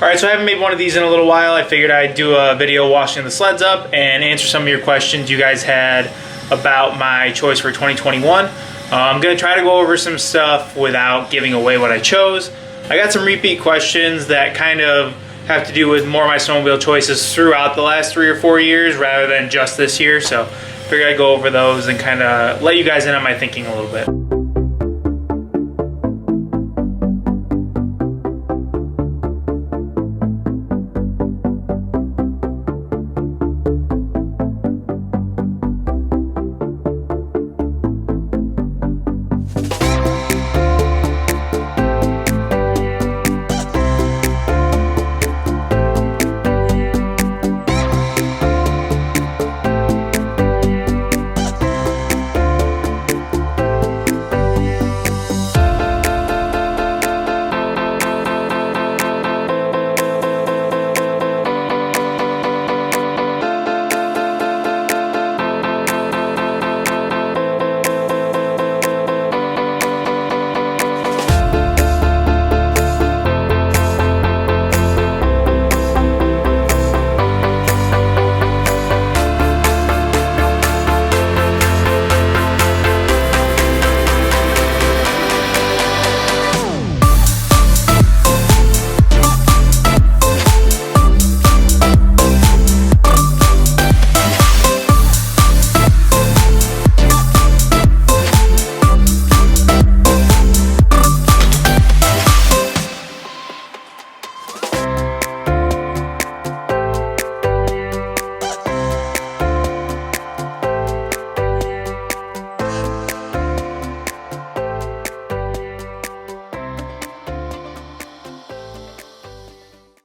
Alright, so I haven't made one of these in a little while. I figured I'd do a video washing the sleds up and answer some of your questions you guys had about my choice for 2021. I'm going to try to go over some stuff without giving away what I chose. I got some repeat questions that kind of have to do with more of my snowmobile choices throughout the last 3 or 4 years rather than just this year, so I figured I'd go over those and kind of let you guys in on my thinking a little bit.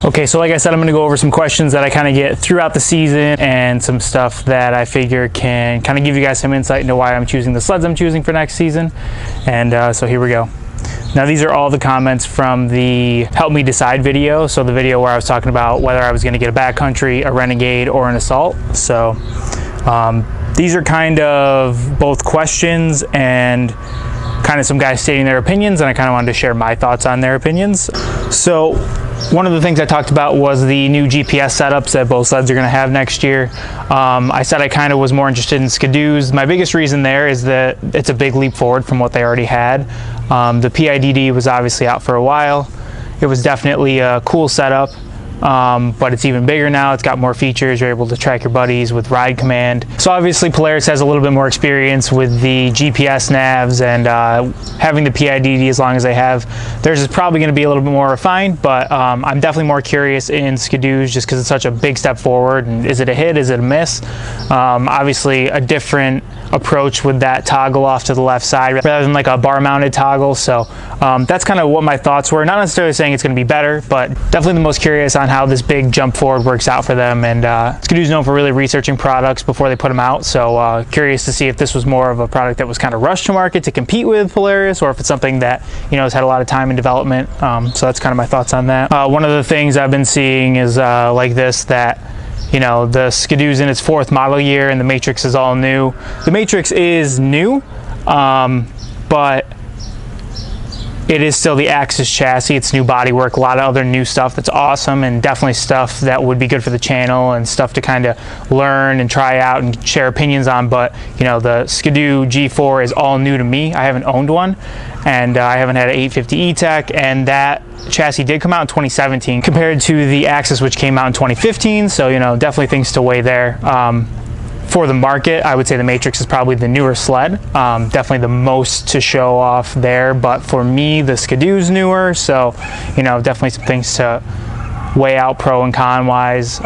Okay, so like I said, I'm gonna go over some questions that I kind of get throughout the season and some stuff that I figure can kind of give you guys some insight into why I'm choosing the sleds I'm choosing for next season. And so here we go. Now these are all the comments from the Help Me Decide video. So the video where I was talking about whether I was gonna get a backcountry, a Renegade, or an Assault. So these are kind of both questions and kind of some guys stating their opinions, and I kind of wanted to share my thoughts on their opinions. So one of the things I talked about was the new GPS setups that both sleds are going to have next year. I said I kind of was more interested in Skidoos. My biggest reason there is that it's a big leap forward from what they already had. The PIDD was obviously out for a while. It was definitely a cool setup, but it's even bigger now. It's got more features. You're able to track your buddies with Ride Command. So obviously Polaris has a little bit more experience with the GPS navs, and having the PIDD as long as they have. Theirs is probably going to be a little bit more refined, but I'm definitely more curious in Skidoos just because it's such a big step forward. And is it a hit? Is it a miss? Obviously a different approach with that toggle off to the left side rather than like a bar mounted toggle. So that's kind of what my thoughts were. Not necessarily saying it's going to be better, but definitely the most curious on how this big jump forward works out for them. And Skidoo's known for really researching products before they put them out, so curious to see if this was more of a product that was kind of rushed to market to compete with Polaris, or if it's something that, you know, has had a lot of time in development. So that's kind of my thoughts on that. One of the things I've been seeing is like this, that you know, the Skidoo's in its 4th model year and the Matrix is all new. The Matrix is new, but it is still the Axis chassis. It's new bodywork, a lot of other new stuff that's awesome, and definitely stuff that would be good for the channel and stuff to kind of learn and try out and share opinions on. But you know, the Skidoo G4 is all new to me. I haven't owned one, and I haven't had an 850 E-Tech, and that chassis did come out in 2017 compared to the Axis, which came out in 2015. So you know, definitely things to weigh there. For the market, I would say the Matrix is probably the newer sled, definitely the most to show off there. But for me, the Skidoo's newer, so you know, definitely some things to weigh out pro and con wise.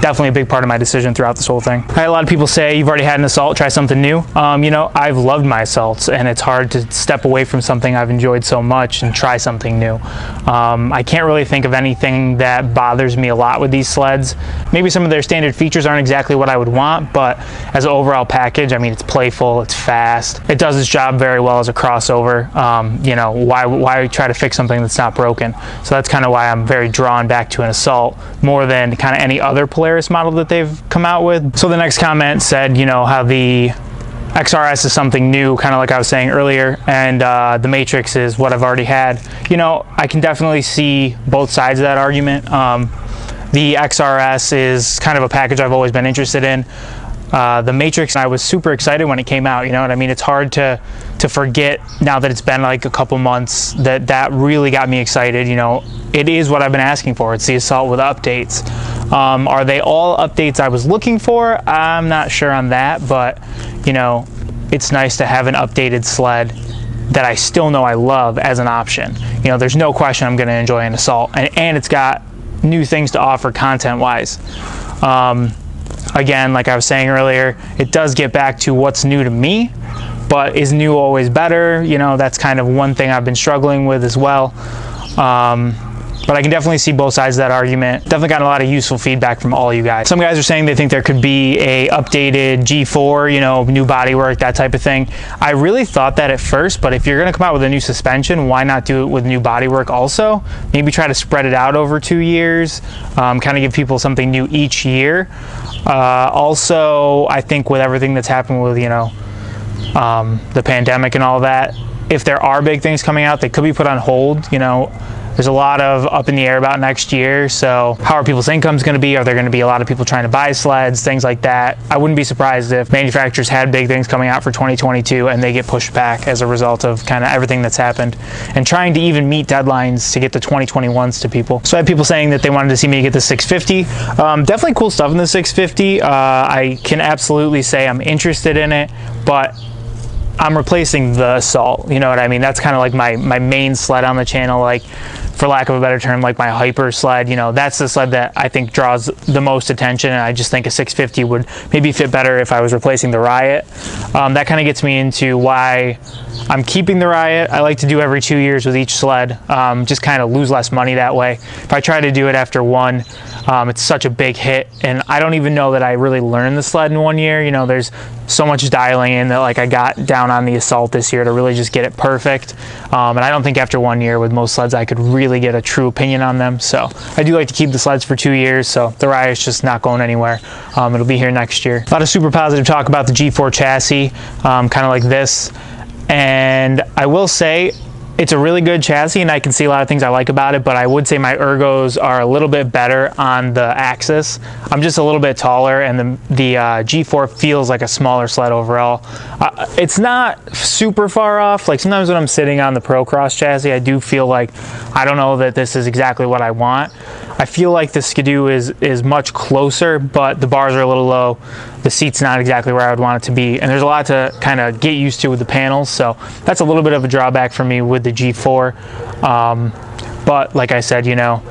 Definitely a big part of my decision throughout this whole thing. I had a lot of people say, you've already had an Assault, try something new. You know, I've loved my Assaults, and it's hard to step away from something I've enjoyed so much and try something new. I can't really think of anything that bothers me a lot with these sleds. Maybe some of their standard features aren't exactly what I would want, but as an overall package, I mean, it's playful, it's fast, it does its job very well as a crossover. You know, why try to fix something that's not broken? So that's kind of why I'm very drawn back to an Assault more than kind of any other Polaris model that they've come out with. So the next comment said, you know, how the XRS is something new, kind of like I was saying earlier, and the Matrix is what I've already had. You know, I can definitely see both sides of that argument. The XRS is kind of a package I've always been interested in. The Matrix, I was super excited when it came out, you know what I mean? It's hard to forget now that it's been like a couple months that really got me excited. You know, it is what I've been asking for. It's the Assault with updates. Are they all updates I was looking for? I'm not sure on that, but you know, it's nice to have an updated sled that I still know I love as an option. You know, there's no question I'm going to enjoy an Assault, and it's got new things to offer content-wise. Again, like I was saying earlier, it does get back to what's new to me, but is new always better? You know, that's kind of one thing I've been struggling with as well. But I can definitely see both sides of that argument. Definitely got a lot of useful feedback from all you guys. Some guys are saying they think there could be a updated G4, you know, new bodywork, that type of thing. I really thought that at first, but if you're gonna come out with a new suspension, why not do it with new bodywork also? Maybe try to spread it out over 2 years, kind of give people something new each year. Also, I think with everything that's happened with, you know, the pandemic and all that, if there are big things coming out, they could be put on hold, you know. There's a lot of up in the air about next year, so how are people's incomes going to be? Are there going to be a lot of people trying to buy sleds, things like that? I wouldn't be surprised if manufacturers had big things coming out for 2022 and they get pushed back as a result of kind of everything that's happened and trying to even meet deadlines to get the 2021s to people. So I had people saying that they wanted to see me get the 650. Definitely cool stuff in the 650. I can absolutely say I'm interested in it, but I'm replacing the Assault, you know what I mean? That's kind of like my main sled on the channel, like, for lack of a better term, like my hyper sled. You know, that's the sled that I think draws the most attention, and I just think a 650 would maybe fit better if I was replacing the Riot. That kind of gets me into why I'm keeping the Riot. I like to do every 2 years with each sled, just kind of lose less money that way. If I try to do it after one, it's such a big hit, and I don't even know that I really learned the sled in 1 year. You know, there's so much dialing in that, like, I got down on the Assault this year to really just get it perfect, and I don't think after 1 year with most sleds I could really get a true opinion on them. So I do like to keep the sleds for 2 years, so the Riot's just not going anywhere. It'll be here next year. A lot of super positive talk about the G4 chassis, kind of like this, and I will say it's a really good chassis, and I can see a lot of things I like about it, but I would say my ergos are a little bit better on the axis. I'm just a little bit taller, and the G4 feels like a smaller sled overall. It's not super far off. Like, sometimes when I'm sitting on the Procross chassis, I do feel like, I don't know that this is exactly what I want. I feel like the Skidoo is much closer, but the bars are a little low. The seat's not exactly where I would want it to be, and there's a lot to kind of get used to with the panels, so that's a little bit of a drawback for me with the G4. But like I said, you know,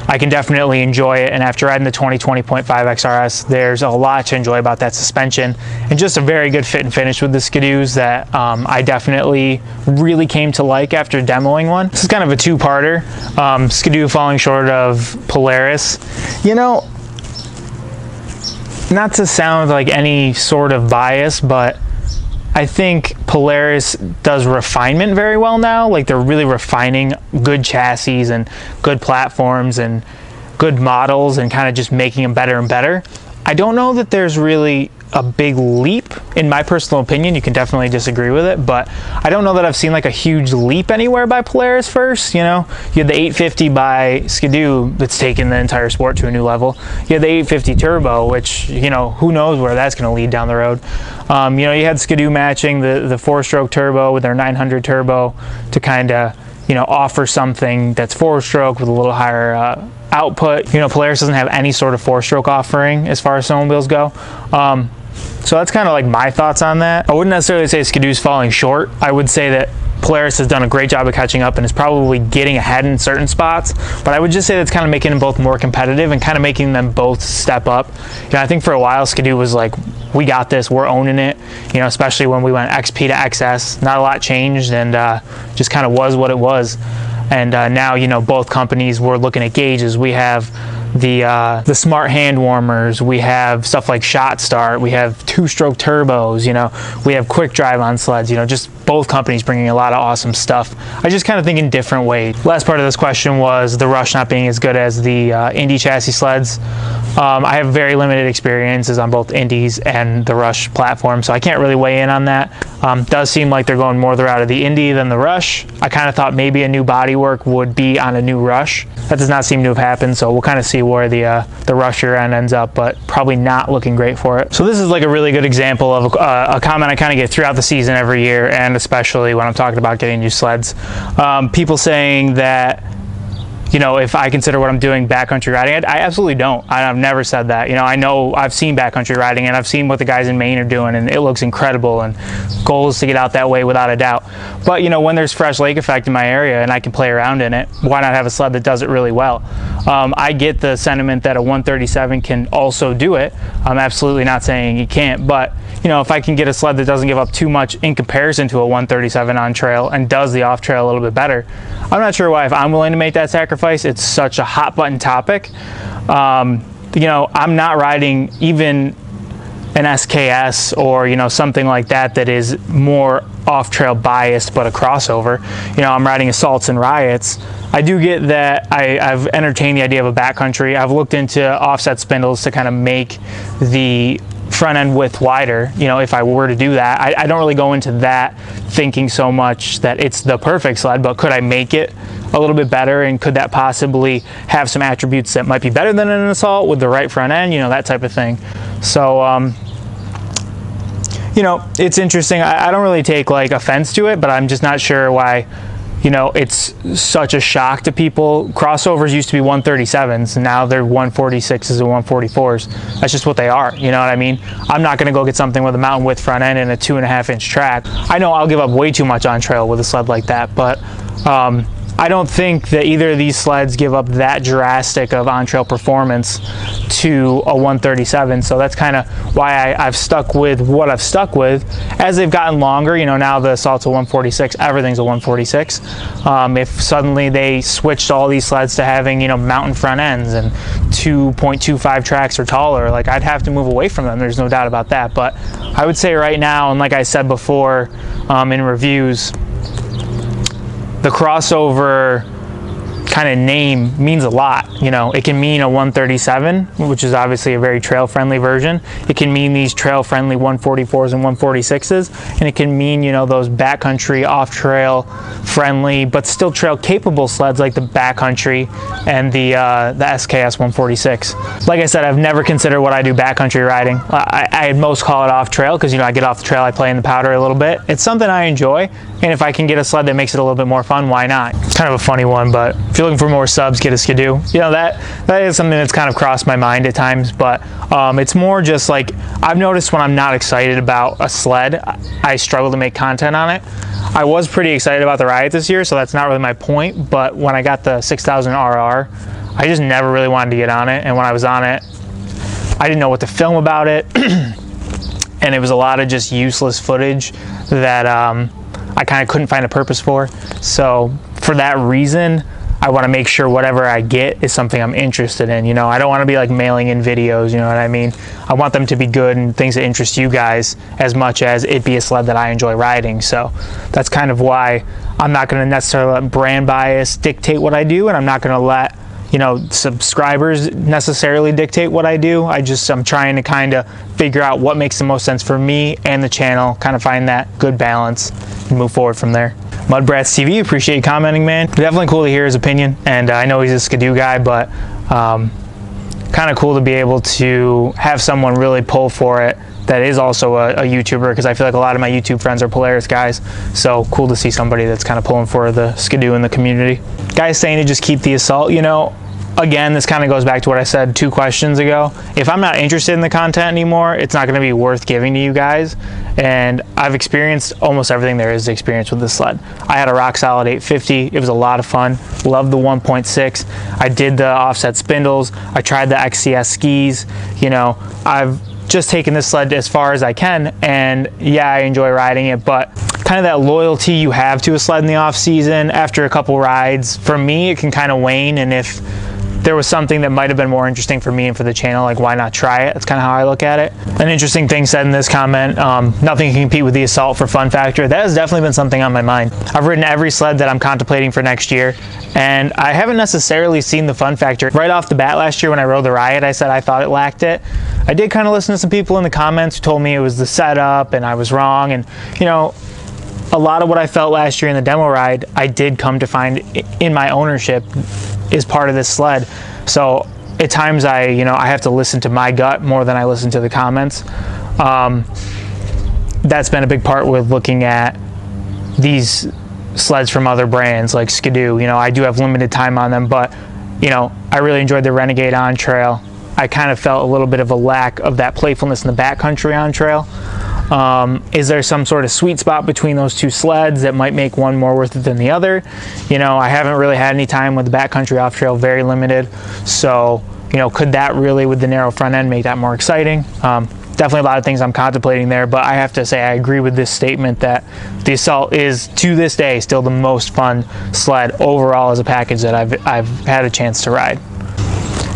I can definitely enjoy it, and after riding the 2020.5 XRS, there's a lot to enjoy about that suspension, and just a very good fit and finish with the Skidoos that I definitely really came to like after demoing one. This is kind of a two-parter. Skidoo falling short of Polaris. You know, not to sound like any sort of bias, but I think Polaris does refinement very well now. Like, they're really refining good chassis and good platforms and good models and kind of just making them better and better. I don't know that there's really a big leap, in my personal opinion. You can definitely disagree with it, but I don't know that I've seen like a huge leap anywhere by Polaris first. You know, you had the 850 by Skidoo that's taken the entire sport to a new level. You had the 850 turbo, which, you know, who knows where that's going to lead down the road. You know, you had Skidoo matching the 4-stroke turbo with their 900 turbo to kind of, you know, offer something that's 4-stroke with a little higher output. You know, Polaris doesn't have any sort of 4-stroke offering as far as snowmobiles go. So that's kind of like my thoughts on that. I wouldn't necessarily say Skidoo's falling short. I would say that Polaris has done a great job of catching up and is probably getting ahead in certain spots, but I would just say that's kind of making them both more competitive and kind of making them both step up. You know, I think for a while Skidoo was like, we got this, we're owning it, you know, especially when we went XP to XS. Not a lot changed, and just kind of was what it was. And now, you know, both companies were looking at gauges. We have the smart hand warmers, we have stuff like shot start, we have 2-stroke turbos, you know, we have quick drive on sleds, you know, just both companies bringing a lot of awesome stuff. I just kind of think in different ways. Last part of this question was the Rush not being as good as the Indy chassis sleds. I have very limited experiences on both Indies and the Rush platform, so I can't really weigh in on that. Does seem like they're going more the route of the Indy than the Rush. I kind of thought maybe a new bodywork would be on a new Rush. That does not seem to have happened, so we'll kind of see where the Rush rear end ends up, but probably not looking great for it. So this is like a really good example of a comment I kind of get throughout the season every year, and especially when I'm talking about getting new sleds. People saying that, you know, if I consider what I'm doing backcountry riding, I absolutely don't. I've never said that. You know, I know I've seen backcountry riding, and I've seen what the guys in Maine are doing, and it looks incredible, and goal is to get out that way without a doubt. But, you know, when there's fresh lake effect in my area and I can play around in it, why not have a sled that does it really well? I get the sentiment that a 137 can also do it. I'm absolutely not saying you can't, but, you know, if I can get a sled that doesn't give up too much in comparison to a 137 on trail and does the off trail a little bit better, I'm not sure why, if I'm willing to make that sacrifice. It's such a hot button topic. You know, I'm not riding even an SKS or, you know, something like that that is more off trail biased but a crossover. You know, I'm riding Assaults and Riots. I do get that I've entertained the idea of a backcountry. I've looked into offset spindles to kind of make the front end width wider, you know, if I were to do that. I don't really go into that thinking so much that it's the perfect sled, but could I make it a little bit better, and could that possibly have some attributes that might be better than an Assault with the right front end, you know, that type of thing. So you know, it's interesting. I don't really take like offense to it, but I'm just not sure why, you know, it's such a shock to people. Crossovers used to be 137s, and now they're 146s and 144s. That's just what they are, you know what I mean? I'm not gonna go get something with a mountain width front end and a 2.5-inch track. I know I'll give up way too much on trail with a sled like that, but I don't think that either of these sleds give up that drastic of on-trail performance to a 137, so that's kind of why I've stuck with what I've stuck with. As they've gotten longer, you know, now the Assault's a 146, everything's a 146. If suddenly they switched all these sleds to having, you know, mountain front ends and 2.25 tracks or taller, like, I'd have to move away from them, there's no doubt about that. But I would say right now, and like I said before in reviews, the crossover kind of name means a lot. You know, it can mean a 137, which is obviously a very trail friendly version. It can mean these trail friendly 144s and 146s, and it can mean, you know, those backcountry off trail friendly but still trail capable sleds like the backcountry and the SKS 146. Like I said, I've never considered what I do backcountry riding. I'd most call it off trail because, you know, I get off the trail, I play in the powder a little bit. It's something I enjoy, and if I can get a sled that makes it a little bit more fun, why not? It's kind of a funny one, but if you're looking for more subs, get a Skidoo. You know, that is something that's kind of crossed my mind at times, but it's more just like, I've noticed when I'm not excited about a sled, I struggle to make content on it. I was pretty excited about the Riot this year, so that's not really my point, but when I got the 6000 RR, I just never really wanted to get on it, and when I was on it, I didn't know what to film about it, and it was a lot of just useless footage that I kind of couldn't find a purpose for. So for that reason, I want to make sure whatever I get is something I'm interested in. You know, I don't want to be like mailing in videos, you know what I mean? I want them to be good and things that interest you guys as much as it be a sled that I enjoy riding. So that's kind of why I'm not going to necessarily let brand bias dictate what I do, and I'm not going to let, you know, subscribers necessarily dictate what I do. I'm trying to kind of figure out what makes the most sense for me and the channel, kind of find that good balance and move forward from there. Mudbrats TV, appreciate you commenting, man. Definitely cool to hear his opinion, and I know he's a Skidoo guy, but kind of cool to be able to have someone really pull for it that is also a YouTuber, because I feel like a lot of my YouTube friends are Polaris guys, so cool to see somebody that's kind of pulling for the Skidoo in the community. Guys saying to just keep the Assault, you know, again, this kind of goes back to what I said 2 questions ago. If I'm not interested in the content anymore, it's not going to be worth giving to you guys. And I've experienced almost everything there is to experience with this sled. I had a rock solid 850. It was a lot of fun. Loved the 1.6. I did the offset spindles. I tried the XTX skis. You know, I've just taken this sled as far as I can, and yeah, I enjoy riding it, but kind of that loyalty you have to a sled in the off season after a couple rides, for me, it can kind of wane. And if there was something that might have been more interesting for me and for the channel, like why not try it? That's kind of how I look at it. An interesting thing said in this comment, nothing can compete with the Assault for fun factor. That has definitely been something on my mind. I've ridden every sled that I'm contemplating for next year, and I haven't necessarily seen the fun factor. Right off the bat last year when I rode the Riot, I said I thought it lacked it. I did kind of listen to some people in the comments who told me it was the setup and I was wrong, and you know, a lot of what I felt last year in the demo ride, I did come to find in my ownership is part of this sled. So at times I have to listen to my gut more than I listen to the comments. That's been a big part with looking at these sleds from other brands like Skidoo. You know, I do have limited time on them, but you know, I really enjoyed the Renegade on trail. I kind of felt a little bit of a lack of that playfulness in the backcountry on trail. Is there some sort of sweet spot between those two sleds that might make one more worth it than the other? You know, I haven't really had any time with the backcountry off trail, very limited. So, you know, could that really, with the narrow front end, make that more exciting? Definitely a lot of things I'm contemplating there, but I have to say I agree with this statement that the Assault is, to this day, still the most fun sled overall as a package that I've had a chance to ride.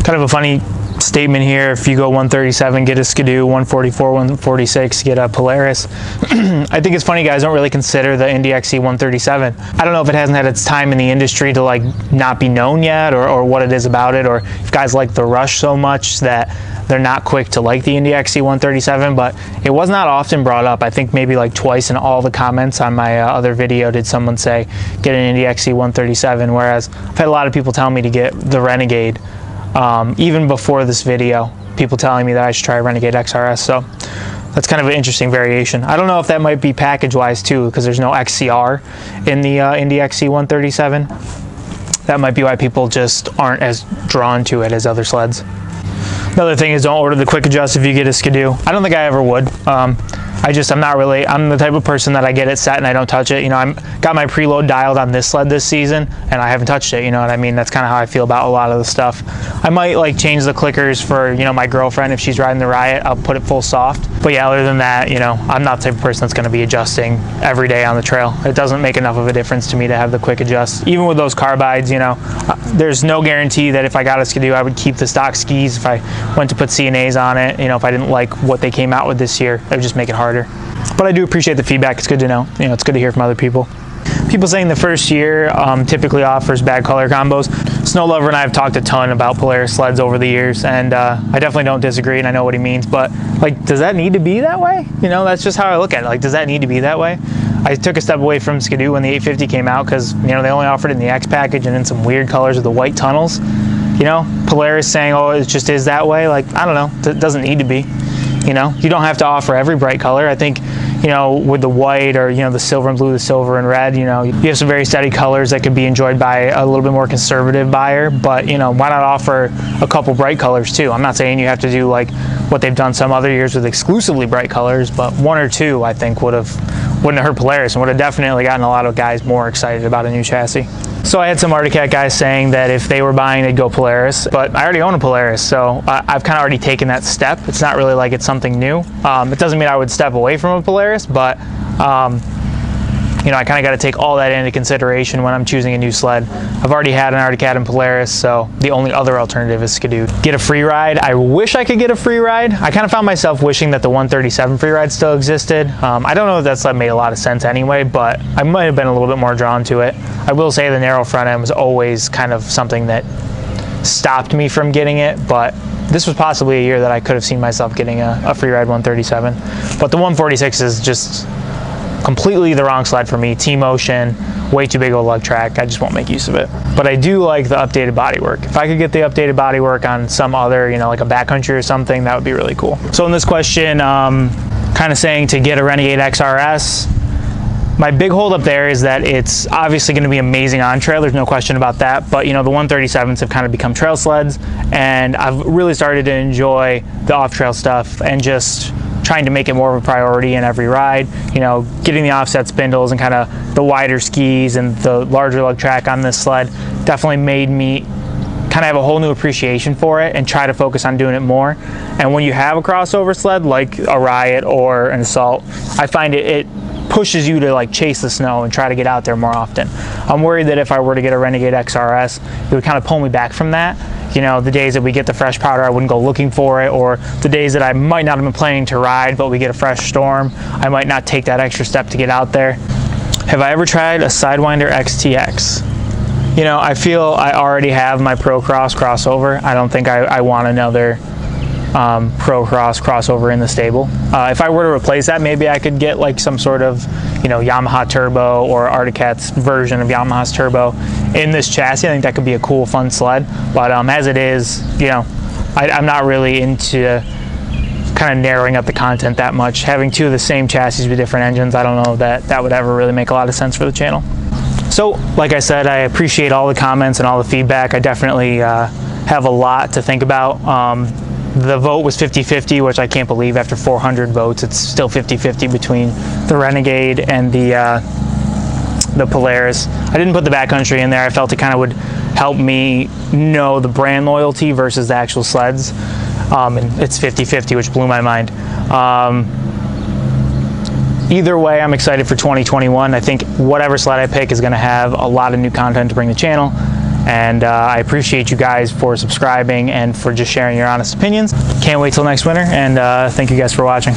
Kind of a funny statement here: if you go 137, get a Skidoo, 144, 146, get a Polaris. I think it's funny guys don't really consider the Indy XC 137. I don't know if it hasn't had its time in the industry to like not be known yet, or what it is about it, or if guys like the Rush so much that they're not quick to like the Indy XC 137, but it was not often brought up. I think maybe like twice in all the comments on my other video did someone say get an Indy XC 137, whereas I've had a lot of people tell me to get the Renegade. Even before this video, people telling me that I should try a Renegade XRS, so that's kind of an interesting variation. I don't know if that might be package-wise too, because there's no XCR in the Indy XC 137. That might be why people just aren't as drawn to it as other sleds. Another thing is don't order the quick adjust if you get a Skidoo. I don't think I ever would. I'm the type of person that I get it set and I don't touch it. You know, I'm got my preload dialed on this sled this season and I haven't touched it, you know what I mean? That's kind of how I feel about a lot of the stuff. I might like change the clickers for, you know, my girlfriend if she's riding the Riot, I'll put it full soft. But yeah, other than that, you know, I'm not the type of person that's going to be adjusting every day on the trail. It doesn't make enough of a difference to me to have the quick adjust. Even with those carbides, you know, there's no guarantee that if I got a Skidoo, I would keep the stock skis. If I went to put CNAs on it, you know, if I didn't like what they came out with this year, it would just make it harder. But I do appreciate the feedback. It's good to know. You know, it's good to hear from other people. People saying the first year typically offers bad color combos. Snow Lover and I have talked a ton about Polaris sleds over the years, and I definitely don't disagree, and I know what he means. But like, does that need to be that way? You know, that's just how I look at it. Like, does that need to be that way? I took a step away from Skidoo when the 850 came out because, you know, they only offered it in the X package and in some weird colors with the white tunnels. You know, Polaris saying, oh, it just is that way. Like, I don't know. It doesn't need to be. You know, you don't have to offer every bright color. I think, you know, with the white or, you know, the silver and blue, the silver and red, you know, you have some very steady colors that could be enjoyed by a little bit more conservative buyer. But, you know, why not offer a couple bright colors too? I'm not saying you have to do like what they've done some other years with exclusively bright colors, but one or two I think wouldn't have hurt Polaris and would have definitely gotten a lot of guys more excited about a new chassis. So I had some Arctic Cat guys saying that if they were buying, they'd go Polaris, but I already own a Polaris, so I've kind of already taken that step. It's not really like it's something new. It doesn't mean I would step away from a Polaris, but you know, I kind of got to take all that into consideration when I'm choosing a new sled. I've already had an Arctic Cat and Polaris, so the only other alternative is Skidoo. Get a free ride. I wish I could get a free ride. I kind of found myself wishing that the 137 free ride still existed. I don't know if that sled made a lot of sense anyway, but I might have been a little bit more drawn to it. I will say the narrow front end was always kind of something that stopped me from getting it, but this was possibly a year that I could have seen myself getting a free ride 137. But the 146 is just completely the wrong sled for me. T-motion, way too big of a lug track. I just won't make use of it. But I do like the updated bodywork. If I could get the updated bodywork on some other, you know, like a backcountry or something, that would be really cool. So in this question, kind of saying to get a Renegade XRS, my big hold up there is that it's obviously going to be amazing on trail. There's no question about that. But you know, the 137s have kind of become trail sleds, and I've really started to enjoy the off trail stuff and just trying to make it more of a priority in every ride. You know, getting the offset spindles and kind of the wider skis and the larger lug track on this sled definitely made me kind of have a whole new appreciation for it and try to focus on doing it more. And when you have a crossover sled like a Riot or an Assault, I find it pushes you to like chase the snow and try to get out there more often. I'm worried that if I were to get a Renegade XRS, it would kind of pull me back from that. You know, the days that we get the fresh powder, I wouldn't go looking for it, or the days that I might not have been planning to ride, but we get a fresh storm, I might not take that extra step to get out there. Have I ever tried a Sidewinder XTX? You know, I feel I already have my Pro Cross crossover. I don't think I want another Pro Cross crossover in the stable. If I were to replace that, maybe I could get like some sort of, you know, Yamaha Turbo or Arctic Cat's version of Yamaha's Turbo in this chassis. I think that could be a cool, fun sled. But as it is, you know, I'm not really into kind of narrowing up the content that much. Having two of the same chassis with different engines, I don't know that that would ever really make a lot of sense for the channel. So, like I said, I appreciate all the comments and all the feedback. I definitely have a lot to think about. The vote was 50-50, which I can't believe after 400 votes, it's still 50-50 between the Renegade and the Polaris. I didn't put the backcountry in there. I felt it kind of would help me know the brand loyalty versus the actual sleds. And it's 50-50, which blew my mind. Either way, I'm excited for 2021. I think whatever sled I pick is going to have a lot of new content to bring to the channel. And I appreciate you guys for subscribing and for just sharing your honest opinions. Can't wait till next winter, and thank you guys for watching.